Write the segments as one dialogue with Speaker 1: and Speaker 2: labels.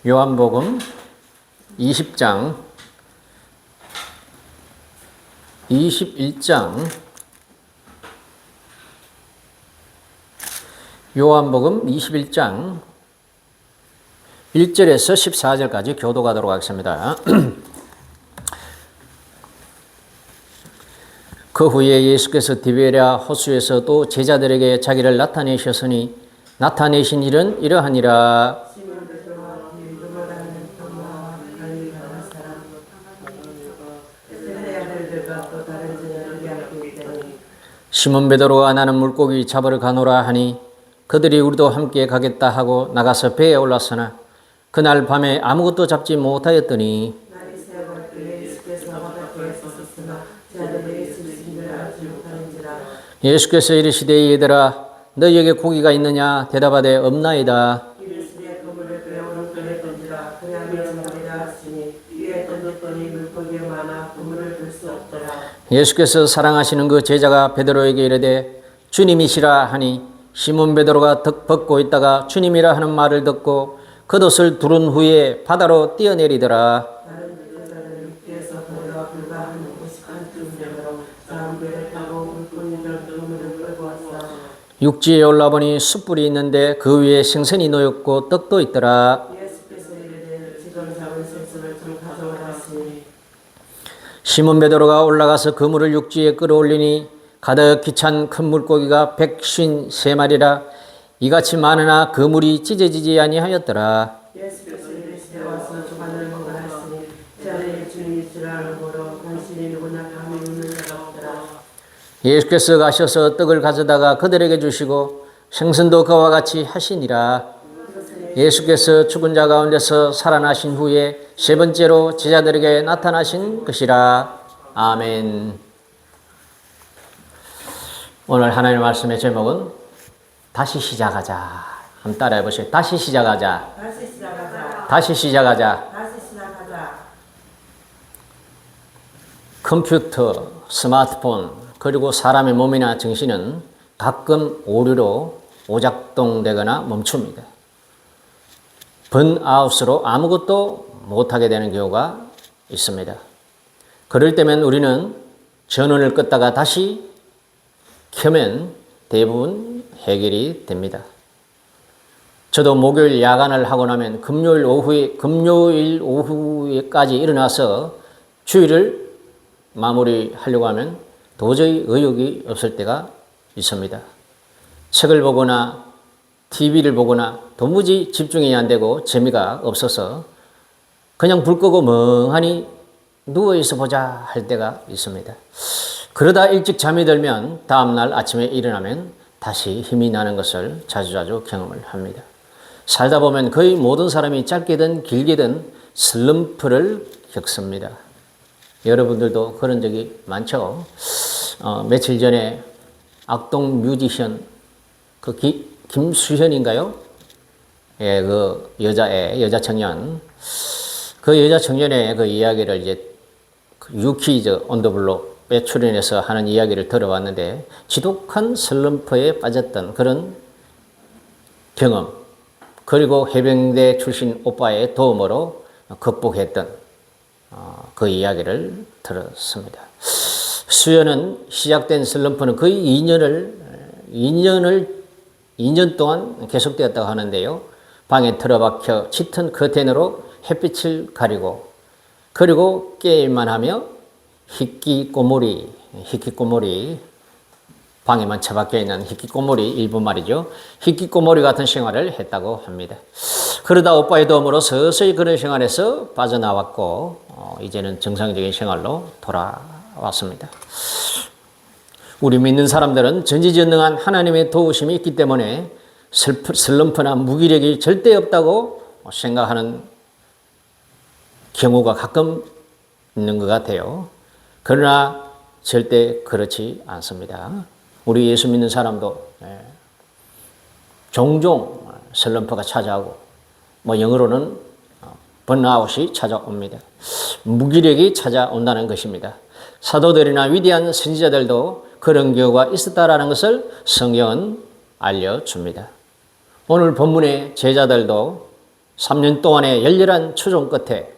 Speaker 1: 요한복음 20장, 21장, 요한복음 21장 1절에서 14절까지 교도가도록 하겠습니다. 그 후에 예수께서 디베랴 호수에서 또 제자들에게 자기를 나타내셨으니 나타내신 일은 이러하니라. 시몬 베드로가 나는 물고기 잡으러 가노라 하니 그들이 우리도 함께 가겠다 하고 나가서 배에 올랐으나 그날 밤에 아무것도 잡지 못하였더니 예수께서 이르시되 얘들아 너희에게 고기가 있느냐 대답하되 없나이다. 예수께서 사랑하시는 그 제자가 베드로에게 이르되 주님이시라 하니 시몬 베드로가 덕 벗고 있다가 주님이라 하는 말을 듣고 겉옷을 두른 후에 바다로 뛰어내리더라. 육지에 올라보니 숯불이 있는데 그 위에 생선이 놓였고 떡도 있더라. 시몬 베드로가 올라가서 그물을 육지에 끌어올리니 가득히 찬 큰 물고기가 153마리라 이같이 많으나 그물이 찢어지지 아니하였더라. 예수께서 가셔서 떡을 가져다가 그들에게 주시고 생선도 그와 같이 하시니라. 예수께서 죽은 자 가운데서 살아나신 후에 세 번째로 제자들에게 나타나신 것이라. 아멘. 오늘 하나님의 말씀의 제목은 다시 시작하자. 한번 따라해 보세요. 다시 시작하자.
Speaker 2: 다시 시작하자.
Speaker 1: 다시 시작하자.
Speaker 2: 다시 시작하자.
Speaker 1: 컴퓨터, 스마트폰, 그리고 사람의 몸이나 정신은 가끔 오류로 오작동되거나 멈춥니다. 번아웃으로 아무것도 못하게 되는 경우가 있습니다. 그럴 때면 우리는 전원을 껐다가 다시 켜면 대부분 해결이 됩니다. 저도 목요일 야간을 하고 나면 금요일 오후에까지 일어나서 주일을 마무리하려고 하면 도저히 의욕이 없을 때가 있습니다. 책을 보거나 TV를 보거나 도무지 집중이 안 되고 재미가 없어서 그냥 불 끄고 멍하니 누워있어 보자 할 때가 있습니다. 그러다 일찍 잠이 들면 다음날 아침에 일어나면 다시 힘이 나는 것을 자주자주 경험을 합니다. 살다 보면 거의 모든 사람이 짧게든 길게든 슬럼프를 겪습니다. 여러분들도 그런 적이 많죠? 며칠 전에 악동 뮤지션 김수현인가요? 예, 그 여자 청년. 그 여자 청년의 그 이야기를 이제 유키즈 온더블록에 출연해서 하는 이야기를 들어봤는데 지독한 슬럼프에 빠졌던 그런 경험, 그리고 해병대 출신 오빠의 도움으로 극복했던 그 이야기를 들었습니다. 수연은 시작된 슬럼프는 거의 2년 동안 계속되었다고 하는데요. 방에 틀어박혀 짙은 커튼으로 햇빛을 가리고 그리고 게임만 하며 히키꼬모리 방에만 처박혀 있는 히키꼬모리 일본 말이죠. 히키꼬모리 같은 생활을 했다고 합니다. 그러다 오빠의 도움으로 서서히 그런 생활에서 빠져나왔고 이제는 정상적인 생활로 돌아왔습니다. 우리 믿는 사람들은 전지전능한 하나님의 도우심이 있기 때문에 슬럼프나 무기력이 절대 없다고 생각하는 경우가 가끔 있는 것 같아요. 그러나 절대 그렇지 않습니다. 우리 예수 믿는 사람도 종종 슬럼프가 찾아오고 영어로는 번아웃이 찾아옵니다. 무기력이 찾아온다는 것입니다. 사도들이나 위대한 선지자들도 그런 경우가 있었다라는 것을 성경은 알려줍니다. 오늘 본문의 제자들도 3년 동안의 열렬한 추종 끝에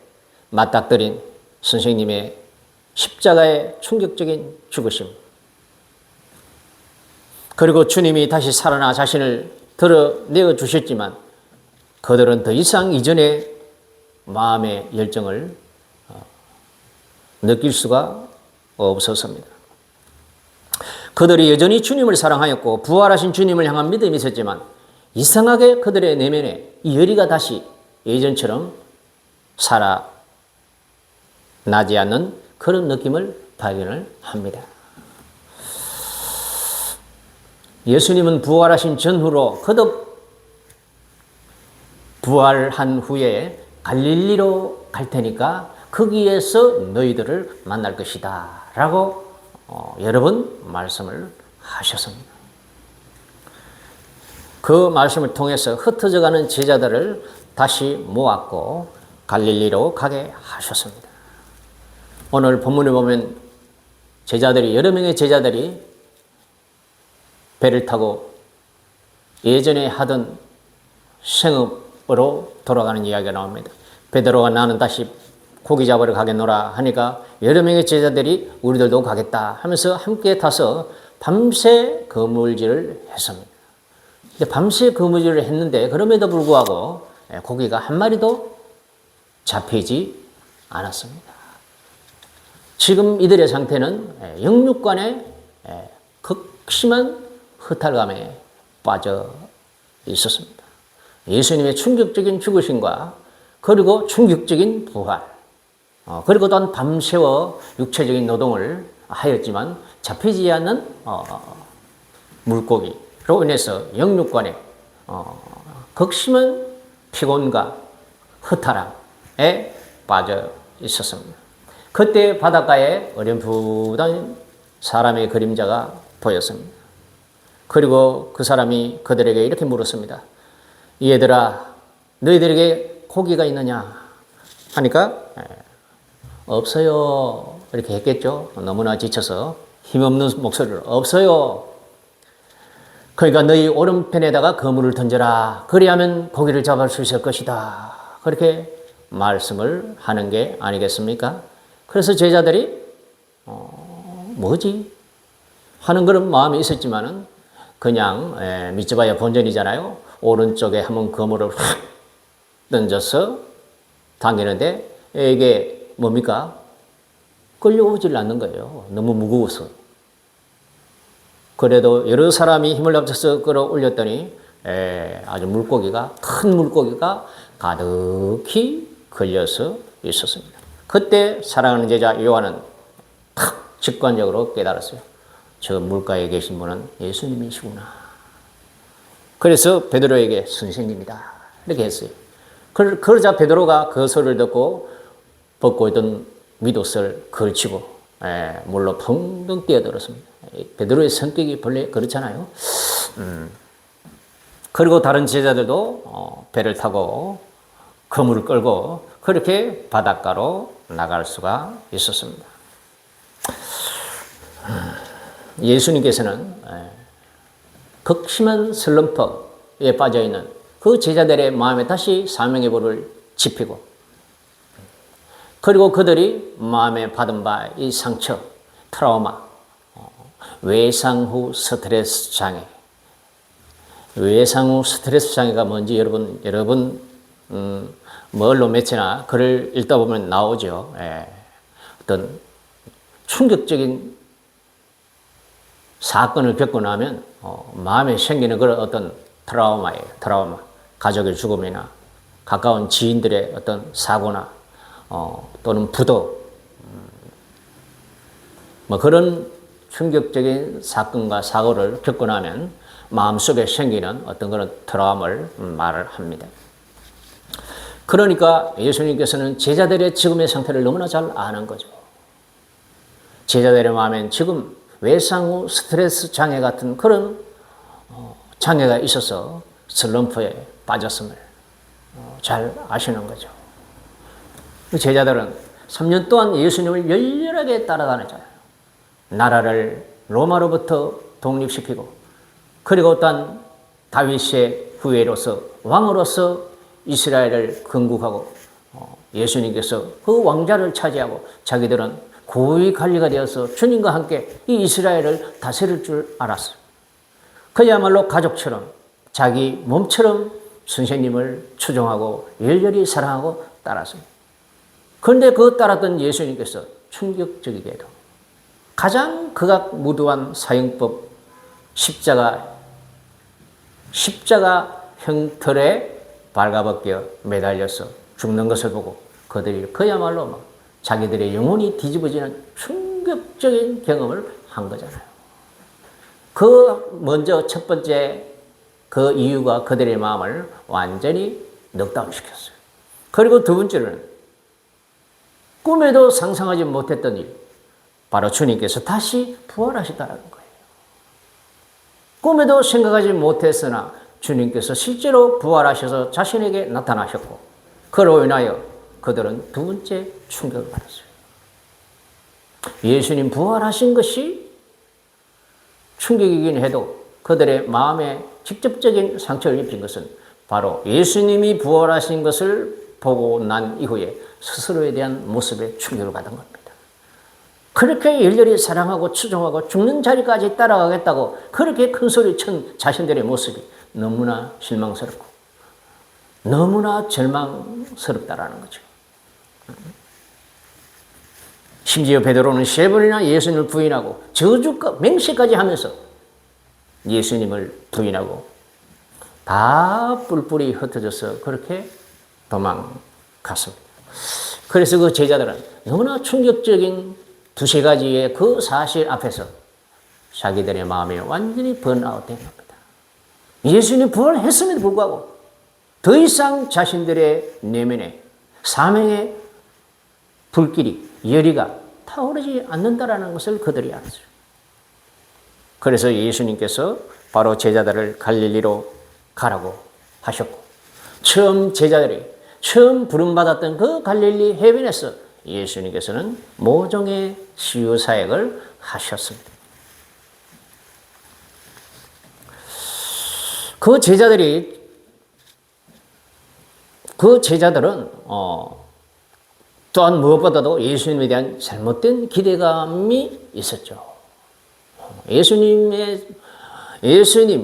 Speaker 1: 맞닥뜨린 선생님의 십자가의 충격적인 죽으심, 그리고 주님이 다시 살아나 자신을 드러내어 주셨지만 그들은 더 이상 이전의 마음의 열정을 느낄 수가 없었습니다. 그들이 여전히 주님을 사랑하였고 부활하신 주님을 향한 믿음이 있었지만 이상하게 그들의 내면에 이 열의가 다시 예전처럼 살아나지 않는 그런 느낌을 발견을 합니다. 예수님은 부활하신 전후로 거듭 부활한 후에 갈릴리로 갈 테니까 거기에서 너희들을 만날 것이다 라고 여러 번 말씀을 하셨습니다. 그 말씀을 통해서 흩어져가는 제자들을 다시 모았고 갈릴리로 가게 하셨습니다. 오늘 본문에 보면 제자들이, 여러 명의 제자들이 배를 타고 예전에 하던 생업으로 돌아가는 이야기가 나옵니다. 베드로가 나는 다시 고기 잡으러 가겠노라 하니까 여러 명의 제자들이 우리들도 가겠다 하면서 함께 타서 밤새 그물질을 했습니다. 근데 밤새 그물질을 했는데 그럼에도 불구하고 고기가 한 마리도 잡히지 않았습니다. 지금 이들의 상태는 영육간의 극심한 허탈감에 빠져 있었습니다. 예수님의 충격적인 죽으심과 그리고 충격적인 부활, 그리고 또한 밤새워 육체적인 노동을 하였지만 잡히지 않는 물고기로 인해서 영육간의 극심한 피곤과 허탈함에 빠져 있었습니다. 그때 바닷가에 어렴풋한 사람의 그림자가 보였습니다. 그리고 그 사람이 그들에게 이렇게 물었습니다. 얘들아, 너희들에게 고기가 있느냐? 하니까 없어요. 이렇게 했겠죠. 너무나 지쳐서 힘없는 목소리로 없어요. 그러니까 너희 오른편에다가 그물을 던져라. 그리하면 고기를 잡을 수 있을 것이다. 그렇게 말씀을 하는 게 아니겠습니까? 그래서 제자들이 뭐지? 하는 그런 마음이 있었지만은 그냥 믿어봐야 본전이잖아요. 오른쪽에 한번 그물을 확 던져서 당기는데 이게 뭡니까? 끌려오질 않는 거예요. 너무 무거워서. 그래도 여러 사람이 힘을 합쳐서 끌어올렸더니 아주 물고기가, 큰 물고기가 가득히 걸려서 있었습니다. 그때 사랑하는 제자 요한은 탁 직관적으로 깨달았어요. 저 물가에 계신 분은 예수님이시구나. 그래서 베드로에게 선생님이다 이렇게 했어요. 그러자 베드로가 그 소리를 듣고 벗고 있던 윗옷을 걸치고 물로 펑덩 뛰어들었습니다. 베드로의 성격이 본래 그렇잖아요. 그리고 다른 제자들도 배를 타고 그물을 끌고 그렇게 바닷가로 나갈 수가 있었습니다. 예수님께서는 극심한 슬럼프에 빠져있는 그 제자들의 마음에 다시 사명의 불을 지피고 그리고 그들이 마음에 받은 바 이 상처, 트라우마, 외상 후 스트레스 장애. 외상 후 스트레스 장애가 뭔지 여러분 뭘로 매체나 글을 읽다 보면 나오죠. 어떤 충격적인 사건을 겪고 나면 마음에 생기는 그런 어떤 트라우마예요. 트라우마. 가족의 죽음이나 가까운 지인들의 어떤 사고나 또는 부도 뭐 그런 충격적인 사건과 사고를 겪고 나면 마음속에 생기는 어떤 그런 트라우마를 말을 합니다. 그러니까 예수님께서는 제자들의 지금의 상태를 너무나 잘 아는 거죠. 제자들의 마음엔 지금 외상 후 스트레스 장애 같은 그런 장애가 있어서 슬럼프에 빠졌음을 잘 아시는 거죠. 제자들은 3년 동안 예수님을 열렬하게 따라다녔잖아요. 나라를 로마로부터 독립시키고 그리고 또한 다윗의 후예로서 왕으로서 이스라엘을 건국하고 예수님께서 그 왕자를 차지하고 자기들은 고위 관리가 되어서 주님과 함께 이 이스라엘을 다스릴 줄 알았어요. 그야말로 가족처럼 자기 몸처럼 선생님을 추종하고 열렬히 사랑하고 따랐습니다. 그런데 그 따랐던 예수님께서 충격적이게도 가장 극악무도한 사형법 십자가 형틀에 발가벗겨 매달려서 죽는 것을 보고 그들이 그야말로 막 자기들의 영혼이 뒤집어지는 충격적인 경험을 한 거잖아요. 그 먼저 첫 번째 그 이유가 그들의 마음을 완전히 넉다운시켰어요. 그리고 두 번째로는 꿈에도 상상하지 못했던 일, 바로 주님께서 다시 부활하셨다는 거예요. 꿈에도 생각하지 못했으나 주님께서 실제로 부활하셔서 자신에게 나타나셨고 그로 인하여 그들은 두 번째 충격을 받았어요. 예수님 부활하신 것이 충격이긴 해도 그들의 마음에 직접적인 상처를 입힌 것은 바로 예수님이 부활하신 것을 보고 난 이후에 스스로에 대한 모습에 충격을 받은 겁니다. 그렇게 열렬히 사랑하고 추종하고 죽는 자리까지 따라가겠다고 그렇게 큰 소리 친 자신들의 모습이 너무나 실망스럽고 너무나 절망스럽다라는 거죠. 심지어 베드로는 3번이나 예수님을 부인하고 저주가 맹세까지 하면서 예수님을 부인하고 다 뿔뿔이 흩어져서 그렇게 도망갔습니다. 그래서 그 제자들은 너무나 충격적인 두세 가지의 그 사실 앞에서 자기들의 마음이 완전히 번아웃된 겁니다. 예수님이 부활했음에도 불구하고 더 이상 자신들의 내면에 사명의 불길이 열의가 타오르지 않는다라는 것을 그들이 알았어요. 그래서 예수님께서 바로 제자들을 갈릴리로 가라고 하셨고 제자들이 처음 부름받았던 그 갈릴리 해변에서 예수님께서는 모종의 치유 사역을 하셨습니다. 그 제자들은 또한 무엇보다도 예수님에 대한 잘못된 기대감이 있었죠. 예수님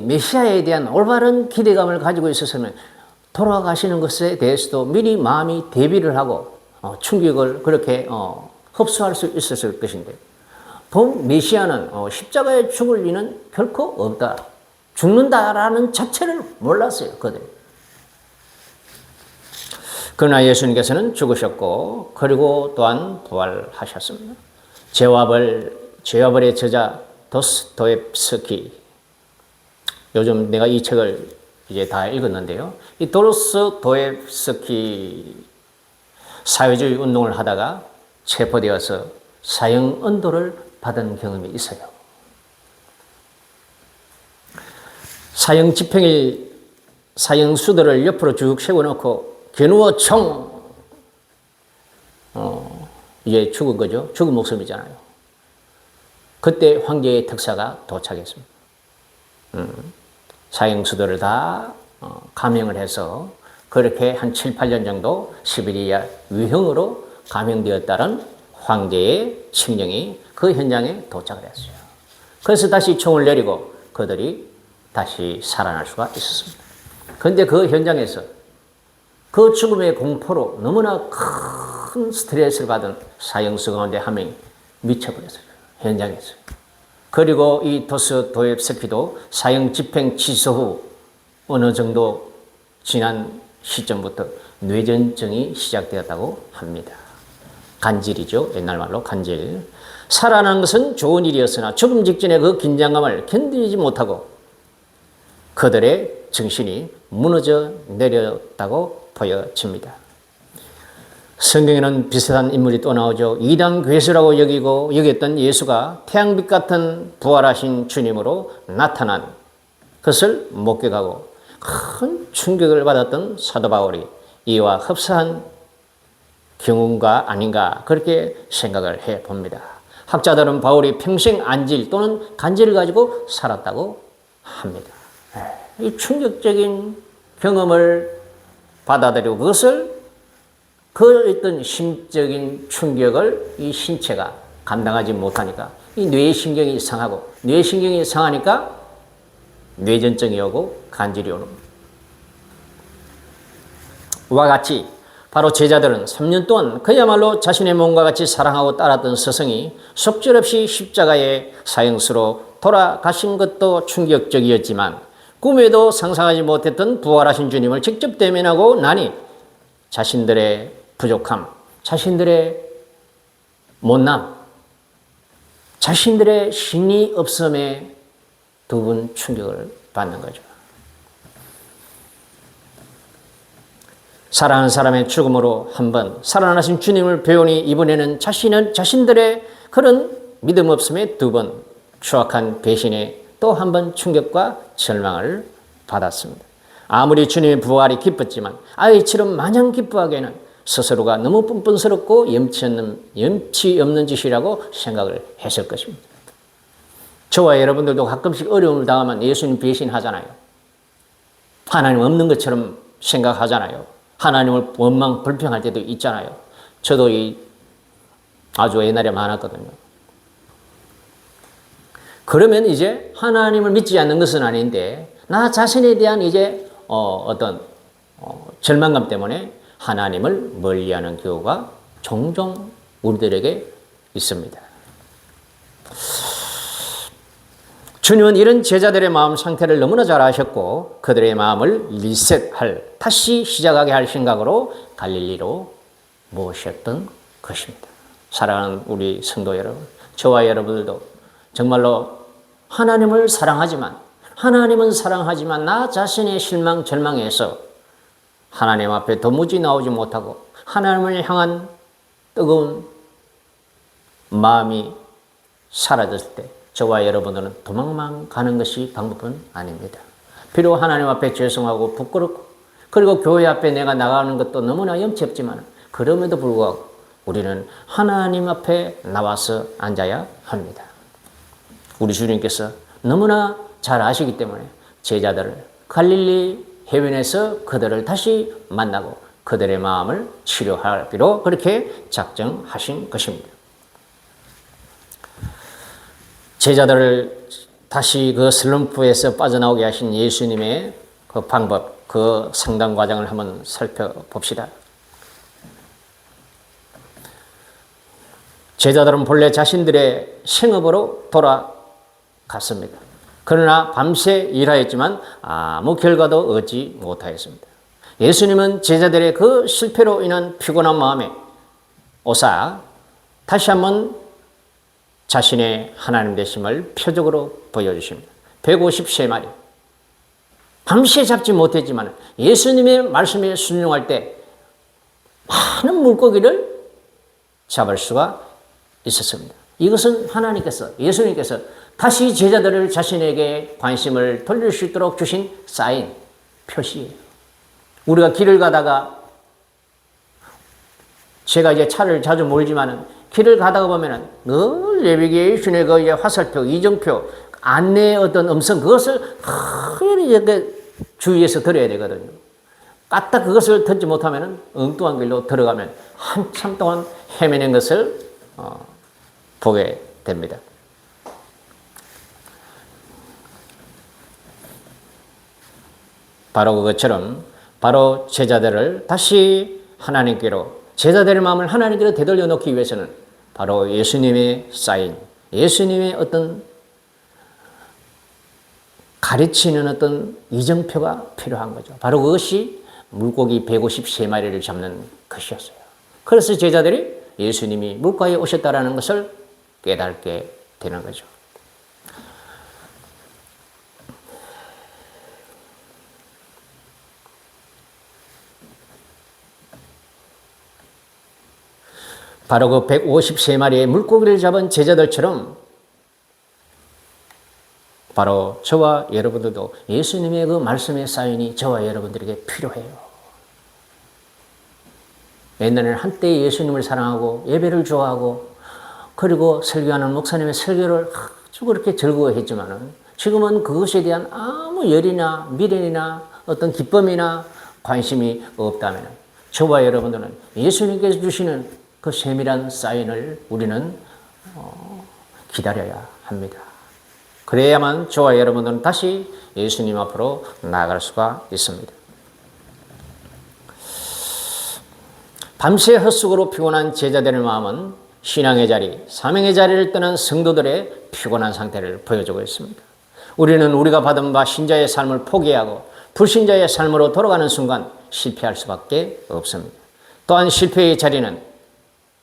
Speaker 1: 메시아에 대한 올바른 기대감을 가지고 있었으면 돌아가시는 것에 대해서도 미리 마음이 대비를 하고 충격을 그렇게 흡수할 수 있었을 것인데 본 메시아는 십자가에 죽을 리는 결코 없다. 죽는다라는 자체를 몰랐어요. 그들이. 그러나 예수님께서는 죽으셨고 그리고 또한 부활하셨습니다. 죄와벌의 저자 도스토옙스키, 요즘 내가 이 책을 이제 다 읽었는데요. 이 도스토옙스키 사회주의 운동을 하다가 체포되어서 사형 언도를 받은 경험이 있어요. 사형 집행일 사형 수도를 옆으로 쭉 세워놓고 겨누어 총 이제 죽은 거죠. 죽은 목숨이잖아요. 그때 황제의 특사가 도착했습니다. 사형 수도를 다 감형을 해서 그렇게 한 7, 8년 정도 시베리아 유형으로 감형되었다는 황제의 칙령이 그 현장에 도착을 했어요. 그래서 다시 총을 내리고 그들이 다시 살아날 수가 있었습니다. 그런데 그 현장에서 그 죽음의 공포로 너무나 큰 스트레스를 받은 사형수 가운데 한 명이 미쳐버렸어요. 현장에서. 그리고 이 도스토옙스키도 사형 집행 취소 후 어느 정도 지난 시점부터 뇌전증이 시작되었다고 합니다. 간질이죠. 옛날 말로 간질. 살아나는 것은 좋은 일이었으나 죽음 직전의 그 긴장감을 견디지 못하고 그들의 정신이 무너져 내렸다고 보여집니다. 성경에는 비슷한 인물이 또 나오죠. 이단 괴수라고 여겼던 예수가 태양빛 같은 부활하신 주님으로 나타난 것을 목격하고 큰 충격을 받았던 사도 바울이 이와 흡사한 경우가 아닌가 그렇게 생각을 해봅니다. 학자들은 바울이 평생 안질 또는 간질을 가지고 살았다고 합니다. 이 충격적인 경험을 받아들이고 그것을 그 어떤 심적인 충격을 이 신체가 감당하지 못하니까 이 뇌신경이 상하고 뇌신경이 상하니까 뇌전증이 오고 간질이 오는 겁니다. 와 같이 바로 제자들은 3년 동안 그야말로 자신의 몸과 같이 사랑하고 따랐던 스승이 속절없이 십자가의 사형수로 돌아가신 것도 충격적이었지만 꿈에도 상상하지 못했던 부활하신 주님을 직접 대면하고 나니 자신들의 부족함, 자신들의 못남, 자신들의 신이 없음에 두 분 충격을 받는 거죠. 사랑하는 사람의 죽음으로 한번 살아나신 주님을 배우니 이번에는 자신들의 그런 믿음 없음에 두 번 추악한 배신에 또 한 번 충격과 절망을 받았습니다. 아무리 주님의 부활이 기뻤지만 아이처럼 마냥 기뻐하기에는 스스로가 너무 뻔뻔스럽고 염치 없는 짓이라고 생각을 했을 것입니다. 저와 여러분들도 가끔씩 어려움을 당하면 예수님 배신하잖아요. 하나님 없는 것처럼 생각하잖아요. 하나님을 원망 불평할 때도 있잖아요. 저도 아주 옛날에 많았거든요. 그러면 이제 하나님을 믿지 않는 것은 아닌데 나 자신에 대한 이제 어떤 절망감 때문에 하나님을 멀리하는 경우가 종종 우리들에게 있습니다. 주님은 이런 제자들의 마음 상태를 너무나 잘 아셨고 그들의 마음을 리셋할, 다시 시작하게 할 생각으로 갈릴리로 모셨던 것입니다. 사랑하는 우리 성도 여러분, 저와 여러분들도 정말로 하나님은 사랑하지만 나 자신의 실망, 절망에서 하나님 앞에 도무지 나오지 못하고 하나님을 향한 뜨거운 마음이 사라졌을 때 저와 여러분들은 도망만 가는 것이 방법은 아닙니다. 비록 하나님 앞에 죄송하고 부끄럽고 그리고 교회 앞에 내가 나가는 것도 너무나 염치 없지만 그럼에도 불구하고 우리는 하나님 앞에 나와서 앉아야 합니다. 우리 주님께서 너무나 잘 아시기 때문에 제자들을 갈릴리 해변에서 그들을 다시 만나고 그들의 마음을 치료하기로 그렇게 작정하신 것입니다. 제자들을 다시 그 슬럼프에서 빠져나오게 하신 예수님의 그 방법, 그 상담 과정을 한번 살펴봅시다. 제자들은 본래 자신들의 생업으로 돌아갔습니다. 그러나 밤새 일하였지만 아무 결과도 얻지 못하였습니다. 예수님은 제자들의 그 실패로 인한 피곤한 마음에 오사 다시 한번 자신의 하나님 되심을 표적으로 보여주십니다. 153마리. 밤새 잡지 못했지만 예수님의 말씀에 순종할 때 많은 물고기를 잡을 수가 있었습니다. 이것은 예수님께서 다시 제자들을 자신에게 관심을 돌릴 수 있도록 주신 사인, 표시예요. 우리가 길을 가다가 제가 이제 차를 자주 몰지만은 길을 가다가 보면은 늘 내비게이션의 그 이제 화살표, 이정표, 안내의 어떤 음성 그것을 이렇게 주위에서 들어야 되거든요. 까딱 그것을 듣지 못하면은 엉뚱한 길로 들어가면 한참 동안 헤매는 것을 보게 됩니다. 바로 그것처럼 바로 제자들을 다시 하나님께로 제자들의 마음을 하나님께로 되돌려 놓기 위해서는 바로 예수님의 사인, 예수님의 어떤 가르치는 어떤 이정표가 필요한 거죠. 바로 그것이 물고기 153마리를 잡는 것이었어요. 그래서 제자들이 예수님이 물가에 오셨다라는 것을 깨닫게 되는 거죠. 바로 그 153마리의 물고기를 잡은 제자들처럼 바로 저와 여러분들도 예수님의 그 말씀의 사인이 저와 여러분들에게 필요해요. 옛날에는 한때 예수님을 사랑하고 예배를 좋아하고 그리고 설교하는 목사님의 설교를 아주 그렇게 즐거워했지만은 지금은 그것에 대한 아무 열이나 미련이나 어떤 기쁨이나 관심이 없다면 저와 여러분들은 예수님께서 주시는 그 세밀한 사인을 우리는 기다려야 합니다. 그래야만 저와 여러분들은 다시 예수님 앞으로 나아갈 수가 있습니다. 밤새 헛수고로 피곤한 제자들의 마음은 신앙의 자리, 사명의 자리를 떠난 성도들의 피곤한 상태를 보여주고 있습니다. 우리는 우리가 받은 바 신자의 삶을 포기하고 불신자의 삶으로 돌아가는 순간 실패할 수밖에 없습니다. 또한 실패의 자리는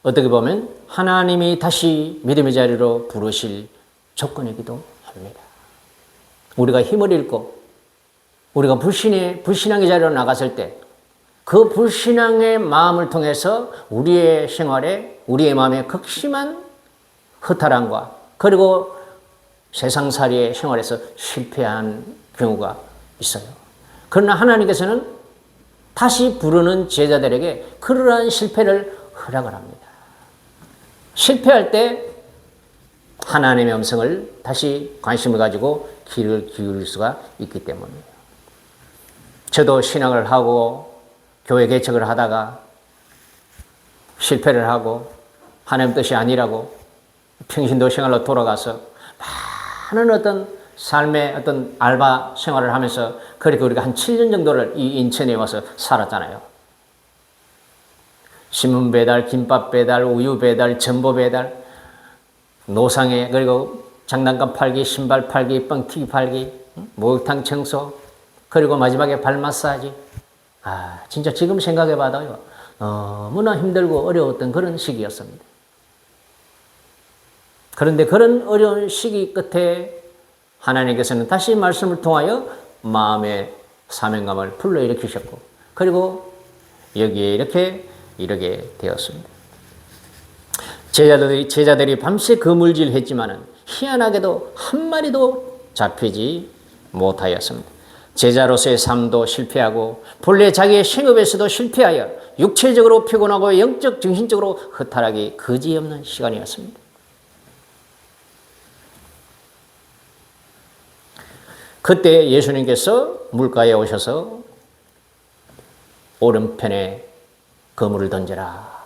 Speaker 1: 어떻게 보면 하나님이 다시 믿음의 자리로 부르실 조건이기도 합니다. 우리가 힘을 잃고 우리가 불신앙의 자리로 나갔을 때 그 불신앙의 마음을 통해서 우리의 생활에 우리의 마음에 극심한 허탈함과 그리고 세상살이의 생활에서 실패한 경우가 있어요. 그러나 하나님께서는 다시 부르는 제자들에게 그러한 실패를 허락을 합니다. 실패할 때 하나님의 음성을 다시 관심을 가지고 귀를 기울일 수가 있기 때문이에요. 저도 신앙을 하고 교회 개척을 하다가 실패를 하고 하나님 뜻이 아니라고 평신도 생활로 돌아가서 많은 어떤 삶의 어떤 알바 생활을 하면서 그렇게 우리가 한 7년 정도를 이 인천에 와서 살았잖아요. 신문 배달, 김밥 배달, 우유 배달, 전보 배달, 노상에 그리고 장난감 팔기, 신발 팔기, 뻥튀기 팔기, 목욕탕 청소, 그리고 마지막에 발 마사지. 진짜 지금 생각해봐도요, 너무나 힘들고 어려웠던 그런 시기였습니다. 그런데 그런 어려운 시기 끝에 하나님께서는 다시 말씀을 통하여 마음의 사명감을 불러일으키셨고, 그리고 여기에 이렇게 이르게 되었습니다. 제자들이 밤새 그물질했지만은 희한하게도 한 마리도 잡히지 못하였습니다. 제자로서의 삶도 실패하고 본래 자기의 생업에서도 실패하여 육체적으로 피곤하고 영적, 정신적으로 허탈하기 그지없는 시간이었습니다. 그때 예수님께서 물가에 오셔서 오른편에 그물을 던져라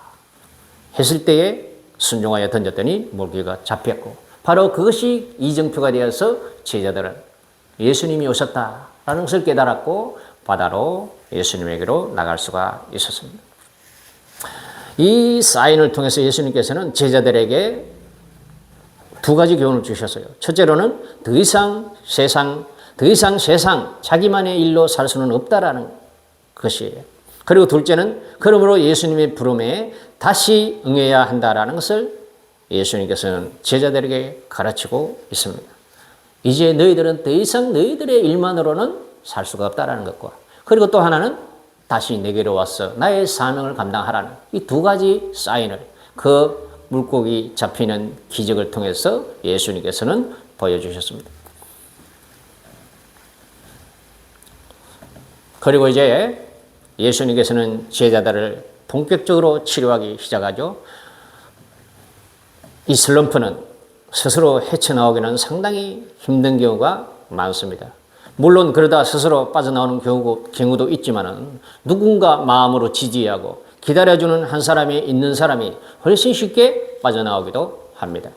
Speaker 1: 했을 때에 순종하여 던졌더니 물고기가 잡혔고, 바로 그것이 이정표가 되어서 제자들은 예수님이 오셨다라는 것을 깨달았고 바다로 예수님에게로 나갈 수가 있었습니다. 이 사인을 통해서 예수님께서는 제자들에게 두 가지 교훈을 주셨어요. 첫째로는 더 이상 세상 자기만의 일로 살 수는 없다라는 것이에요. 그리고 둘째는 그러므로 예수님의 부름에 다시 응해야 한다라는 것을 예수님께서는 제자들에게 가르치고 있습니다. 이제 너희들은 더 이상 너희들의 일만으로는 살 수가 없다라는 것과, 그리고 또 하나는 다시 내게로 와서 나의 사명을 감당하라는 이 두 가지 사인을 그 물고기 잡히는 기적을 통해서 예수님께서는 보여주셨습니다. 그리고 이제 예수님께서는 제자들을 본격적으로 치료하기 시작하죠. 이 슬럼프는 스스로 헤쳐나오기는 상당히 힘든 경우가 많습니다. 물론 그러다 스스로 빠져나오는 경우도 있지만 누군가 마음으로 지지하고 기다려주는 한 사람이 있는 사람이 훨씬 쉽게 빠져나오기도 합니다.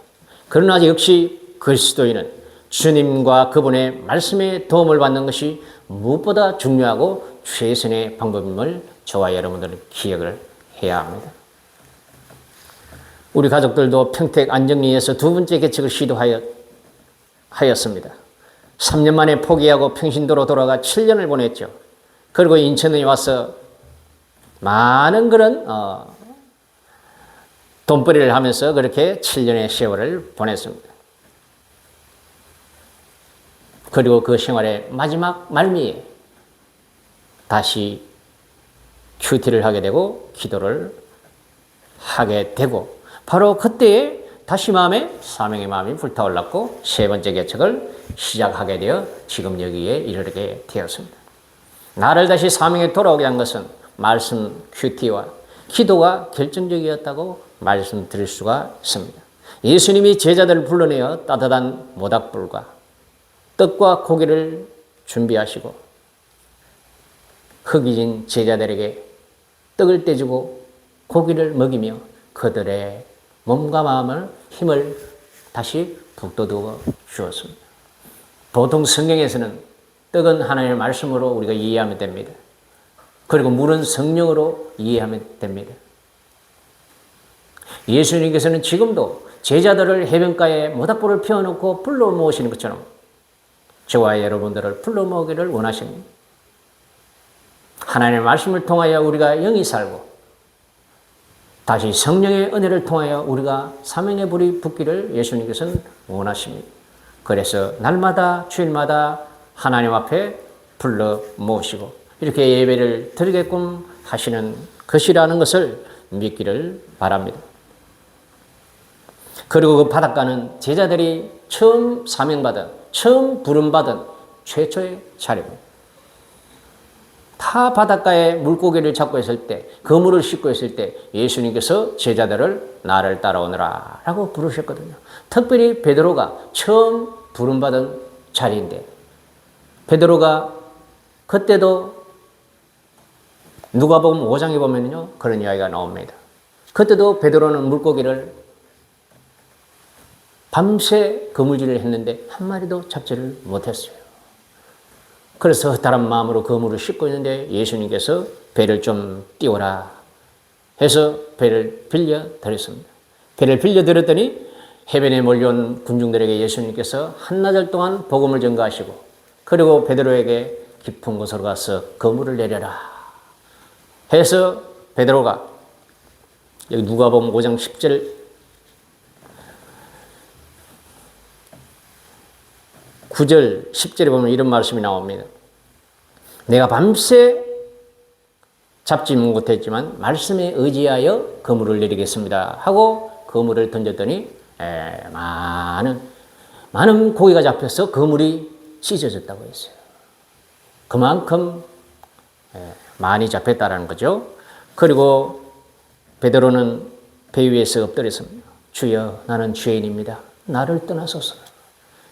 Speaker 1: 그러나 역시 그리스도인은 주님과 그분의 말씀에 도움을 받는 것이 무엇보다 중요하고 최선의 방법임을 저와 여러분들은 기억을 해야 합니다. 우리 가족들도 평택 안정리에서 두 번째 개척을 시도하였습니다. 3년 만에 포기하고 평신도로 돌아가 7년을 보냈죠. 그리고 인천에 와서 많은 그런 돈벌이를 하면서 그렇게 7년의 세월을 보냈습니다. 그리고 그 생활의 마지막 말미에 다시 큐티를 하게 되고 기도를 하게 되고, 바로 그때에 다시 사명의 마음이 불타올랐고 세 번째 개척을 시작하게 되어 지금 여기에 이르게 되었습니다. 나를 다시 사명에 돌아오게 한 것은 말씀 큐티와 기도가 결정적이었다고 말씀드릴 수가 있습니다. 예수님이 제자들을 불러내어 따뜻한 모닥불과 떡과 고기를 준비하시고 흙이진 제자들에게 떡을 떼주고 고기를 먹이며 그들의 몸과 마음을 힘을 다시 북돋워 주었습니다. 보통 성경에서는 떡은 하나님의 말씀으로 우리가 이해하면 됩니다. 그리고 물은 성령으로 이해하면 됩니다. 예수님께서는 지금도 제자들을 해변가에 모닥불을 피워놓고 불러 모으시는 것처럼 저와 여러분들을 불러 모으기를 원하십니다. 하나님의 말씀을 통하여 우리가 영이 살고 다시 성령의 은혜를 통하여 우리가 사명의 불이 붙기를 예수님께서는 원하십니다. 그래서 날마다 주일마다 하나님 앞에 불러 모으시고 이렇게 예배를 드리게끔 하시는 것이라는 것을 믿기를 바랍니다. 그리고 그 바닷가는 제자들이 처음 사명받은, 처음 부름받은 최초의 자리입니다. 다 바닷가에 물고기를 잡고 있을 때, 그물을 씻고 있을 때 예수님께서 제자들을 나를 따라오너라 라고 부르셨거든요. 특별히 베드로가 처음 부름받은 자리인데 베드로가 그때도 누가복음 5장에 보면요 그런 이야기가 나옵니다. 그때도 베드로는 물고기를 밤새 그물질을 했는데 한 마리도 잡지를 못했어요. 그래서 다른 마음으로 그물을 씻고 있는데 예수님께서 배를 좀 띄워라 해서 배를 빌려드렸습니다. 배를 빌려드렸더니 해변에 몰려온 군중들에게 예수님께서 한나절 동안 복음을 전가하시고 그리고 베드로에게 깊은 곳으로 가서 그물을 내려라 해서 베드로가 여기 누가복음 5장 10절 9절 10절에 보면 이런 말씀이 나옵니다. 내가 밤새 잡지 못했지만 말씀에 의지하여 그물을 내리겠습니다 하고 그물을 던졌더니 많은 고기가 잡혀서 그물이 찢어졌다고 했어요. 그만큼 많이 잡혔다는 거죠. 그리고 베드로는 배 위에서 엎드렸습니다. 주여 나는 죄인입니다. 나를 떠나소서.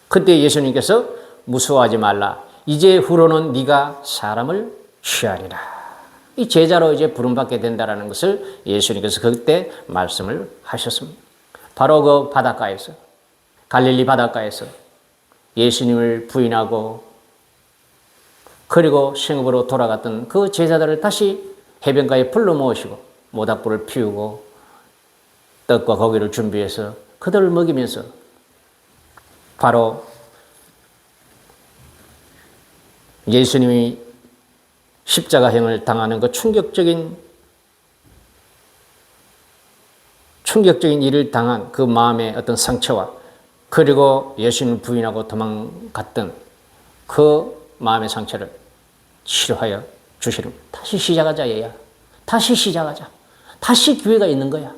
Speaker 1: 그때 예수님께서 무서워하지 말라. 이제 후로는 네가 사람을 취하리라. 이 제자로 이제 부름받게 된다는 것을 예수님께서 그때 말씀을 하셨습니다. 바로 그 바닷가에서 갈릴리 바닷가에서 예수님을 부인하고 그리고 생업으로 돌아갔던 그 제자들을 다시 해변가에 불러 모으시고 모닥불을 피우고 떡과 고기를 준비해서 그들을 먹이면서 바로 예수님이 십자가형을 당하는 그 충격적인 일을 당한 그 마음의 어떤 상처와 그리고 예수님을 부인하고 도망갔던 그 마음의 상처를 치료하여 주시는 다시 시작하자 얘야. 다시 시작하자. 다시 기회가 있는 거야.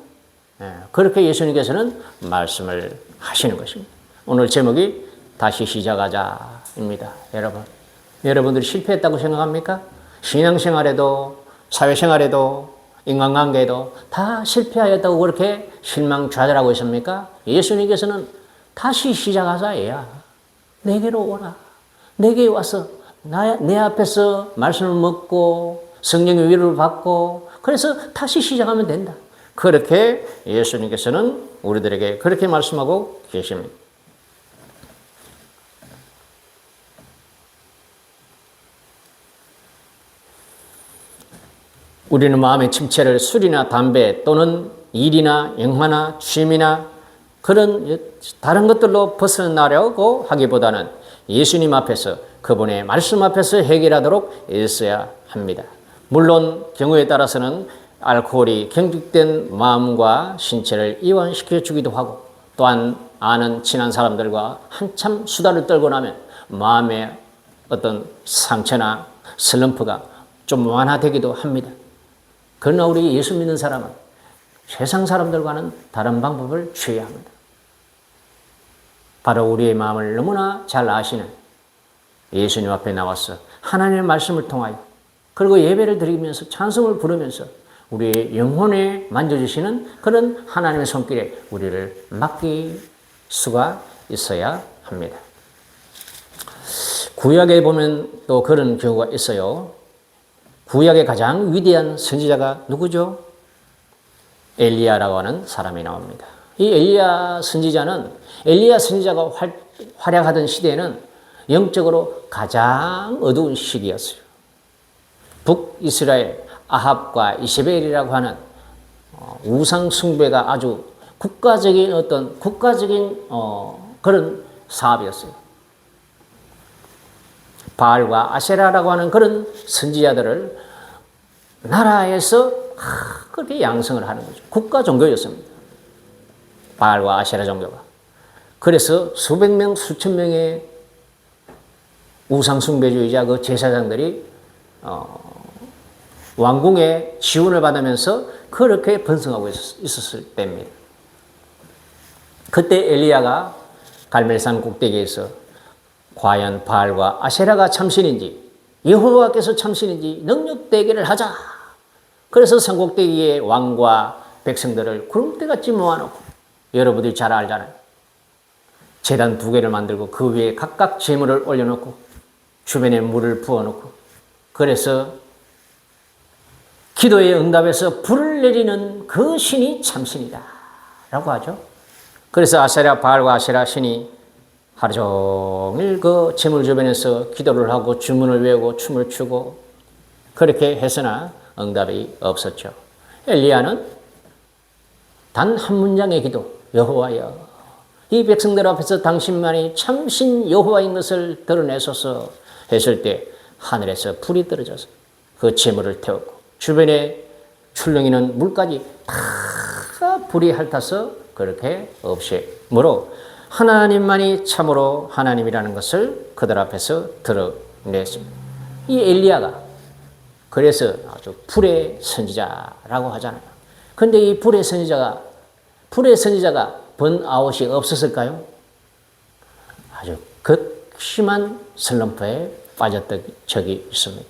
Speaker 1: 그렇게 예수님께서는 말씀을 하시는 것입니다. 오늘 제목이 다시 시작하자입니다. 여러분들이 실패했다고 생각합니까? 신앙생활에도 사회생활에도 인간관계에도 다 실패하였다고 그렇게 실망좌절하고 있습니까? 예수님께서는 다시 시작하자 얘야. 내게로 오라. 내게 와서 내 앞에서 말씀을 먹고 성령의 위로를 받고 그래서 다시 시작하면 된다. 그렇게 예수님께서는 우리들에게 그렇게 말씀하고 계십니다. 우리는 마음의 침체를 술이나 담배 또는 일이나 영화나 취미나 그런 다른 것들로 벗어나려고 하기보다는 예수님 앞에서 그분의 말씀 앞에서 해결하도록 애써야 합니다. 물론 경우에 따라서는 알코올이 경직된 마음과 신체를 이완시켜 주기도 하고 또한 아는 친한 사람들과 한참 수다를 떨고 나면 마음의 어떤 상처나 슬럼프가 좀 완화되기도 합니다. 그러나 우리 예수 믿는 사람은 세상 사람들과는 다른 방법을 취해야 합니다. 바로 우리의 마음을 너무나 잘 아시는 예수님 앞에 나와서 하나님의 말씀을 통하여 그리고 예배를 드리면서 찬송을 부르면서 우리의 영혼에 만져주시는 그런 하나님의 손길에 우리를 맡길 수가 있어야 합니다. 구약에 보면 또 그런 경우가 있어요. 구약의 가장 위대한 선지자가 누구죠? 엘리야라고 하는 사람이 나옵니다. 이 엘리야 선지자가 활약하던 시대에는 영적으로 가장 어두운 시기였어요. 북이스라엘 아합과 이세벨이라고 하는 우상 숭배가 아주 국가적인 그런 사업이었어요. 바알과 아세라라고 하는 그런 선지자들을 나라에서 그렇게 양성을 하는 거죠. 국가 종교였습니다. 바알과 아세라 종교가. 그래서 수백 명, 수천 명의 우상 숭배주의자 그 제사장들이 왕궁의 지원을 받으면서 그렇게 번성하고 있었을 때입니다. 그때 엘리야가 갈멜산 꼭대기에서 과연 바알과 아세라가 참신인지 여호와께서 참신인지 능력 대결을 하자. 그래서 산꼭대기에 왕과 백성들을 구름대같이 모아놓고 여러분들이 잘 알잖아요. 제단 2개를 만들고 그 위에 각각 제물을 올려놓고 주변에 물을 부어놓고 그래서 기도의 응답에서 불을 내리는 그 신이 참신이다 라고 하죠. 그래서 바알과 아세라 신이 하루 종일 그 제물 주변에서 기도를 하고 주문을 외우고 춤을 추고 그렇게 했으나 응답이 없었죠. 엘리야는 단 한 문장의 기도, 여호와여, 이 백성들 앞에서 당신만이 참신 여호와인 것을 드러내소서 했을 때 하늘에서 불이 떨어져서 그 제물을 태웠고 주변에 출렁이는 물까지 다 불이 핥아서 그렇게 없애므로 하나님만이 참으로 하나님이라는 것을 그들 앞에서 드러냈습니다. 이 엘리야가 그래서 아주 불의 선지자라고 하잖아요. 그런데 이 불의 선지자가 번아웃이 없었을까요? 아주 극심한 슬럼프에 빠졌던 적이 있습니다.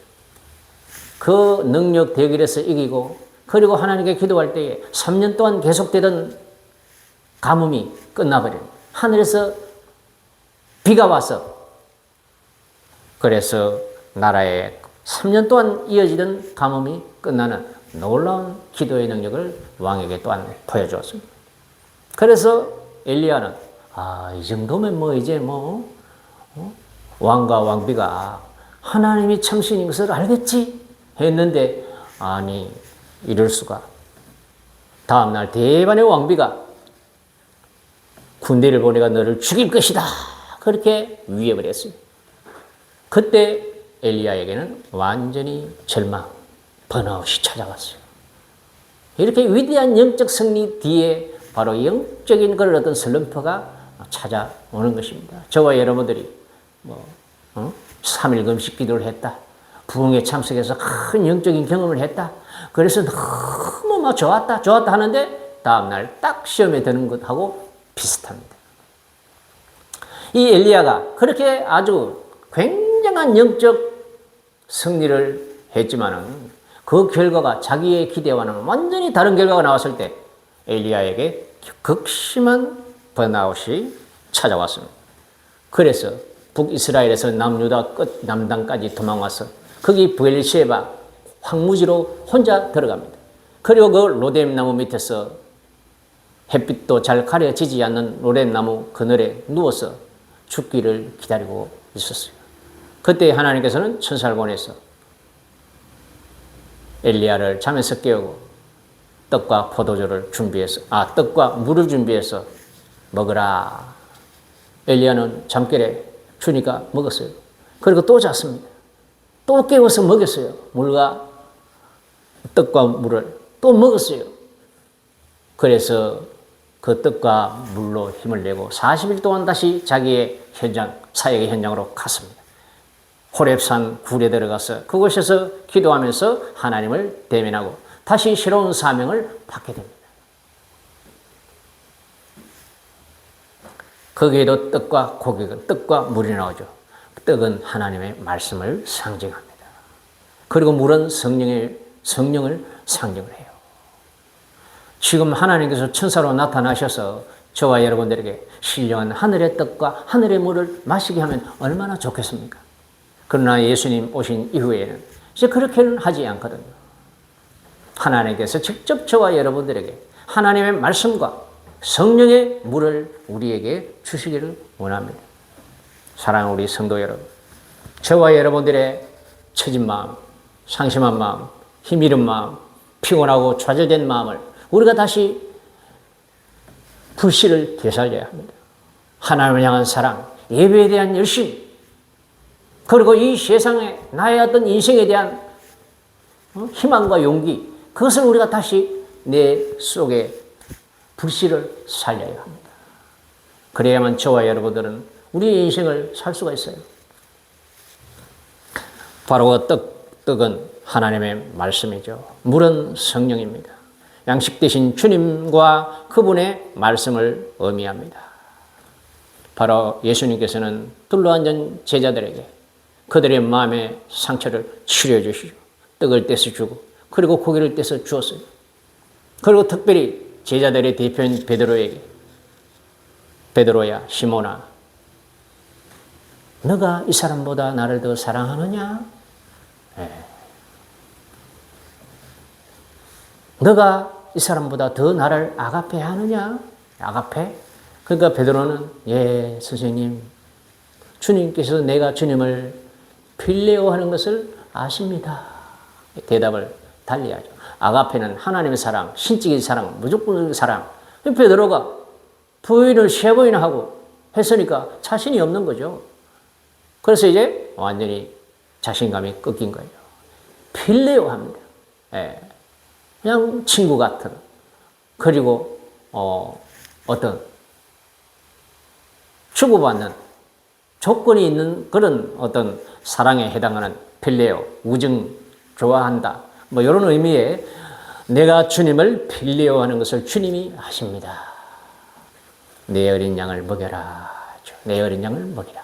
Speaker 1: 그 능력 대결에서 이기고 그리고 하나님께 기도할 때에 3년 동안 계속되던 가뭄이 끝나버립니다. 하늘에서 비가 와서 그래서 나라에 3년 동안 이어지던 가뭄이 끝나는 놀라운 기도의 능력을 왕에게 또한 보여주었습니다. 그래서 엘리야는 이 정도면 이제 왕과 왕비가 하나님이 참신인 것을 알겠지 했는데 아니 이럴 수가. 다음날 대반의 왕비가 군대를 보내가 너를 죽일 것이다 그렇게 위협을 했습니다. 그때 엘리야에게는 완전히 절망, 번아웃이 찾아갔어요. 이렇게 위대한 영적 승리 뒤에 바로 영적인 그런 어떤 슬럼프가 찾아오는 것입니다. 저와 여러분들이 3일 금식 기도를 했다. 부흥에 참석해서 큰 영적인 경험을 했다. 그래서 너무 좋았다 하는데 다음날 딱 시험에 드는 것하고 비슷합니다. 이 엘리야가 그렇게 아주 굉장한 영적 승리를 했지만은 그 결과가 자기의 기대와는 완전히 다른 결과가 나왔을 때 엘리야에게 극심한 번아웃이 찾아왔습니다. 그래서 북이스라엘에서 남유다 끝 남단까지 도망와서 거기 브엘시에바 황무지로 혼자 들어갑니다. 그리고 그 로뎀나무 밑에서 햇빛도 잘 가려지지 않는 로뎀나무 그늘에 누워서 죽기를 기다리고 있었어요. 그때 하나님께서는 천사를 보내서 엘리야를 잠에서 깨우고 떡과 포도주를 준비해서 떡과 물을 준비해서 먹으라. 엘리야는 잠결에 주니까 먹었어요. 그리고 또 잤습니다. 또 깨워서 먹였어요. 물과 떡과 물을 또 먹었어요. 그래서 그 떡과 물로 힘을 내고 40일 동안 다시 자기의 사역의 현장으로 갔습니다. 호렙산 굴에 들어가서 그곳에서 기도하면서 하나님을 대면하고 다시 새로운 사명을 받게 됩니다. 거기에도 떡과 물이 나오죠. 떡은 하나님의 말씀을 상징합니다. 그리고 물은 성령을 상징을 해요. 지금 하나님께서 천사로 나타나셔서 저와 여러분들에게 신령한 하늘의 떡과 하늘의 물을 마시게 하면 얼마나 좋겠습니까? 그러나 예수님 오신 이후에는 이제 그렇게는 하지 않거든요. 하나님께서 직접 저와 여러분들에게 하나님의 말씀과 성령의 물을 우리에게 주시기를 원합니다. 사랑하는 우리 성도 여러분, 저와 여러분들의 처진 마음, 상심한 마음, 힘 잃은 마음, 피곤하고 좌절된 마음을 우리가 다시 불씨를 되살려야 합니다. 하나님을 향한 사랑, 예배에 대한 열심, 그리고 이 세상에 나의 어떤 인생에 대한 희망과 용기, 그것을 우리가 다시 내 속에 불씨를 살려야 합니다. 그래야만 저와 여러분들은 우리의 인생을 살 수가 있어요. 바로 떡은 하나님의 말씀이죠. 물은 성령입니다. 양식 대신 주님과 그분의 말씀을 의미합니다. 바로 예수님께서는 둘러앉은 제자들에게 그들의 마음의 상처를 치료해 주시고 떡을 떼서 주고 그리고 고기를 떼서 주었어요. 그리고 특별히 제자들의 대표인 베드로에게 베드로야 시몬아 너가 이 사람보다 나를 더 사랑하느냐? 너가 이 사람보다 더 나를 아가페 하느냐? 아가페? 그러니까 베드로는 예 선생님 주님께서 내가 주님을 필레오 하는 것을 아십니다. 대답을 달리하죠. 아가페는 하나님의 사랑, 신적인 사랑, 무조건적인 사랑. 베드로가 부인을 3번이나 하고 했으니까 자신이 없는 거죠. 그래서 이제 완전히 자신감이 꺾인 거예요. 필레오 합니다. 예. 그냥 친구 같은 그리고 어떤 주고받는 조건이 있는 그런 어떤 사랑에 해당하는 필레오, 우정, 좋아한다. 뭐 이런 의미에 내가 주님을 필레오하는 것을 주님이 아십니다. 내 어린 양을 먹여라. 내 어린 양을 먹이라.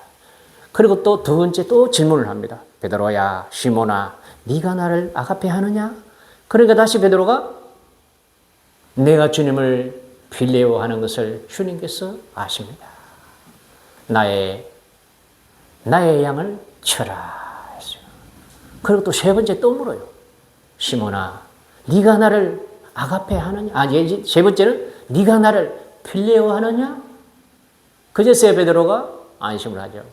Speaker 1: 그리고 또 두 번째 또 질문을 합니다. 베드로야, 시몬아, 네가 나를 아가페 하느냐? 그러니까 다시 베드로가 내가 주님을 필레오하는 것을 주님께서 아십니다. 나의 양을 쳐라 했어요. 그리고 또 3번째 또 물어요. 시몬아, 네가 나를 아가페 하느냐? 아니, 3번째는 네가 나를 필레오 하느냐? 그제서야 베드로가 안심을 하죠.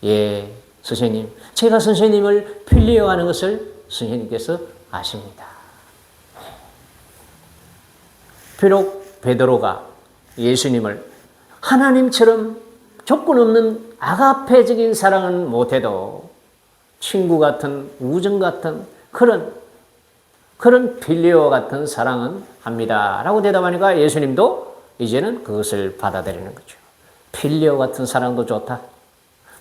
Speaker 1: 예, 선생님, 제가 선생님을 필레오 하는 것을 선생님께서 아십니다. 비록 베드로가 예수님을 하나님처럼 조건 없는 아가페적인 사랑은 못해도 친구 같은 우정 같은 그런 필레오 같은 사랑은 합니다. 라고 대답하니까 예수님도 이제는 그것을 받아들이는 거죠. 필레오 같은 사랑도 좋다.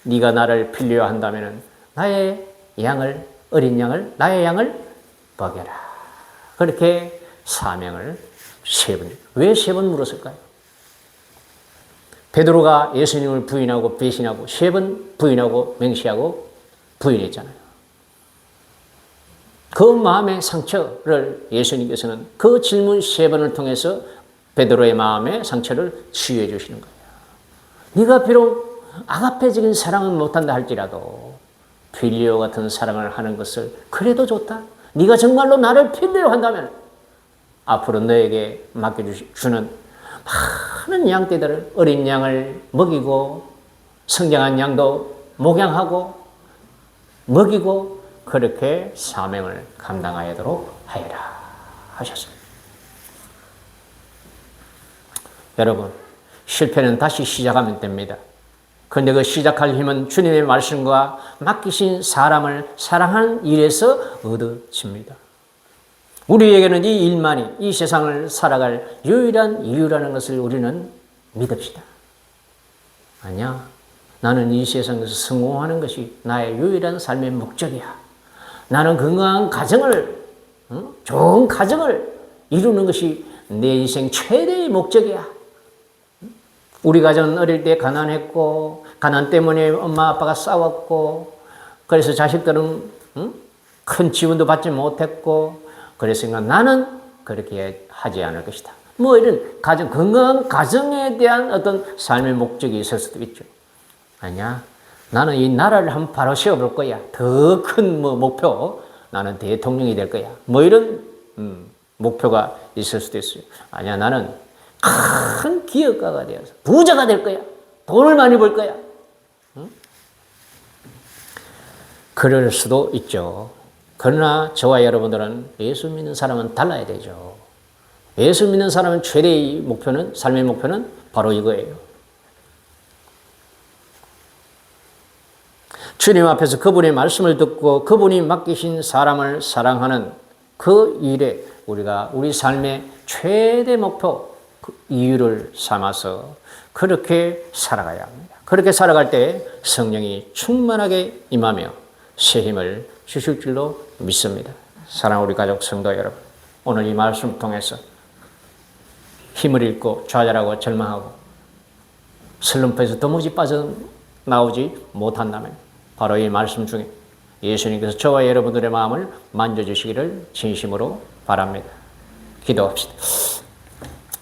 Speaker 1: 네가 나를 필레오 한다면 나의 양을 어린 양을 나의 양을 먹여라. 그렇게 사명을 3번. 왜 3번 물었을까요? 베드로가 예수님을 부인하고 배신하고 3번 부인하고 맹시하고 부인했잖아요. 그 마음의 상처를 예수님께서는 그 질문 3번을 통해서 베드로의 마음의 상처를 치유해 주시는 거예요. 네가 비록 아가페적인 사랑은 못한다 할지라도 필레오 같은 사랑을 하는 것을 그래도 좋다. 네가 정말로 나를 필레오 한다면 앞으로 너에게 맡겨주는 많은 양떼들을 어린 양을 먹이고 성장한 양도 목양하고 먹이고 그렇게 사명을 감당하도록 하여라 하셨습니다. 여러분, 실패는 다시 시작하면 됩니다. 그런데 그 시작할 힘은 주님의 말씀과 맡기신 사람을 사랑하는 일에서 얻어집니다. 우리에게는 이 일만이 이 세상을 살아갈 유일한 이유라는 것을 우리는 믿읍시다. 아니야. 나는 이 세상에서 성공하는 것이 나의 유일한 삶의 목적이야. 나는 건강한 가정을, 좋은 가정을 이루는 것이 내 인생 최대의 목적이야. 우리 가정은 어릴 때 가난했고, 가난 때문에 엄마 아빠가 싸웠고, 그래서 자식들은 큰 지원도 받지 못했고, 그래서 나는 그렇게 하지 않을 것이다. 뭐 이런 가정, 건강한 가정에 대한 어떤 삶의 목적이 있을 수도 있죠. 아니야. 나는 이 나라를 한번 바로 세워볼 거야. 더 큰 목표. 나는 대통령이 될 거야. 뭐 이런 목표가 있을 수도 있어요. 아니야, 나는 큰 기업가가 되어서 부자가 될 거야. 돈을 많이 벌 거야. 그럴 수도 있죠. 그러나 저와 여러분들은 예수 믿는 사람은 달라야 되죠. 예수 믿는 사람은 최대의 목표는, 삶의 목표는 바로 이거예요. 주님 앞에서 그분의 말씀을 듣고 그분이 맡기신 사람을 사랑하는 그 일에 우리가 우리 삶의 최대 목표, 그 이유를 삼아서 그렇게 살아가야 합니다. 그렇게 살아갈 때 성령이 충만하게 임하며 새 힘을 주실 줄로 믿습니다. 사랑하는 우리 가족 성도 여러분, 오늘 이 말씀을 통해서 힘을 잃고 좌절하고 절망하고 슬럼프에서 도무지 빠져나오지 못한다면 바로 이 말씀 중에 예수님께서 저와 여러분들의 마음을 만져주시기를 진심으로 바랍니다. 기도합시다.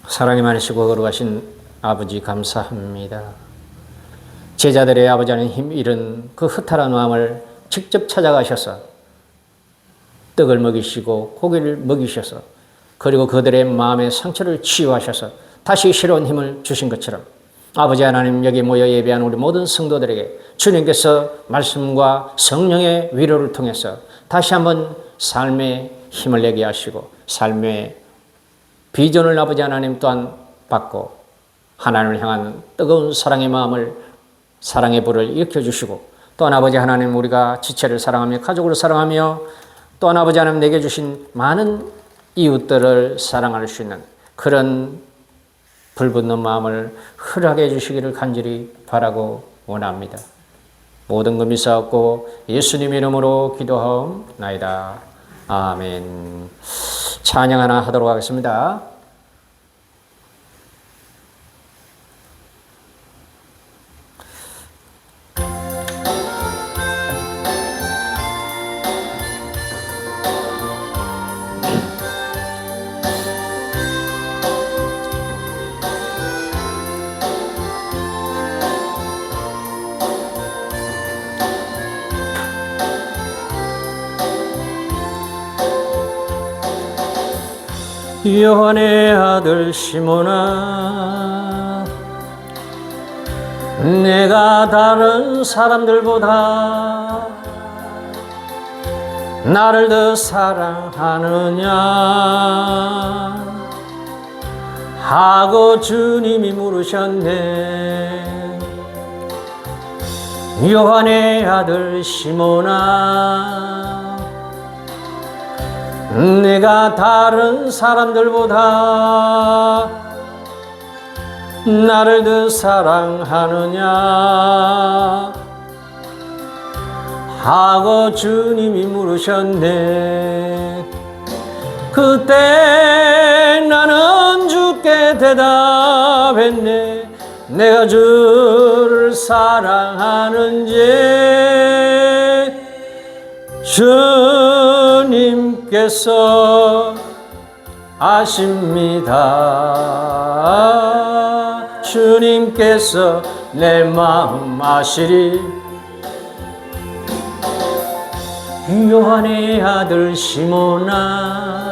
Speaker 1: 사랑이 많으시고 거룩하신 아버지 감사합니다. 제자들의 아버지 하나님 힘 잃은 그 허탈한 마음을 직접 찾아가셔서 떡을 먹이시고 고기를 먹이셔서 그리고 그들의 마음의 상처를 치유하셔서 다시 새로운 힘을 주신 것처럼 아버지 하나님 여기 모여 예배한 우리 모든 성도들에게 주님께서 말씀과 성령의 위로를 통해서 다시 한번 삶의 힘을 내게 하시고 삶의 비전을 아버지 하나님 또한 받고 하나님을 향한 뜨거운 사랑의 마음을 사랑의 불을 일으켜주시고 또한 아버지 하나님 우리가 지체를 사랑하며 가족을 사랑하며 또한 아버지 하나님 내게 주신 많은 이웃들을 사랑할 수 있는 그런 불붙는 마음을 허락해 주시기를 간절히 바라고 원합니다. 모든 것 믿사옵고 예수님 이름으로 기도하옵나이다. 아멘. 찬양 하나 하도록 하겠습니다. 요한의 아들 시몬아, 내가 다른 사람들보다 나를 더 사랑하느냐 하고 주님이 물으셨네. 요한의 아들 시몬아, 내가 다른 사람들보다 나를 더 사랑하느냐 하고 주님이 물으셨네. 그때 나는 주께 대답했네. 내가 주를 사랑하는지 주님께서 아십니다. 주님께서 내 마음 아시리. 요한의 아들 시몬아,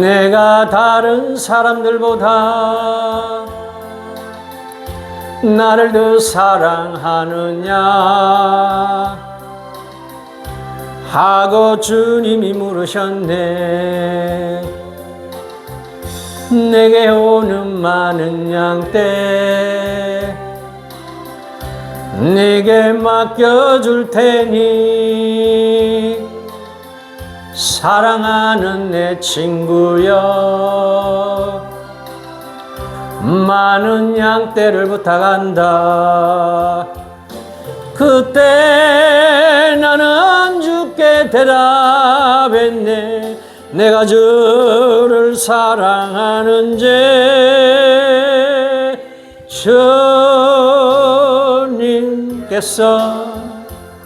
Speaker 1: 내가 다른 사람들보다 나를 더 사랑하느냐 하고 주님이 물으셨네. 내게 오는 많은 양떼 내게 맡겨줄 테니 사랑하는 내 친구여, 많은 양떼를 부탁한다. 그때 나는 주께 대답했네. 내가 주를 사랑하는지 주님께서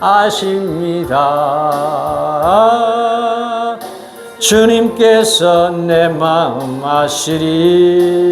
Speaker 1: 아십니다. 주님께서 내 마음 아시리.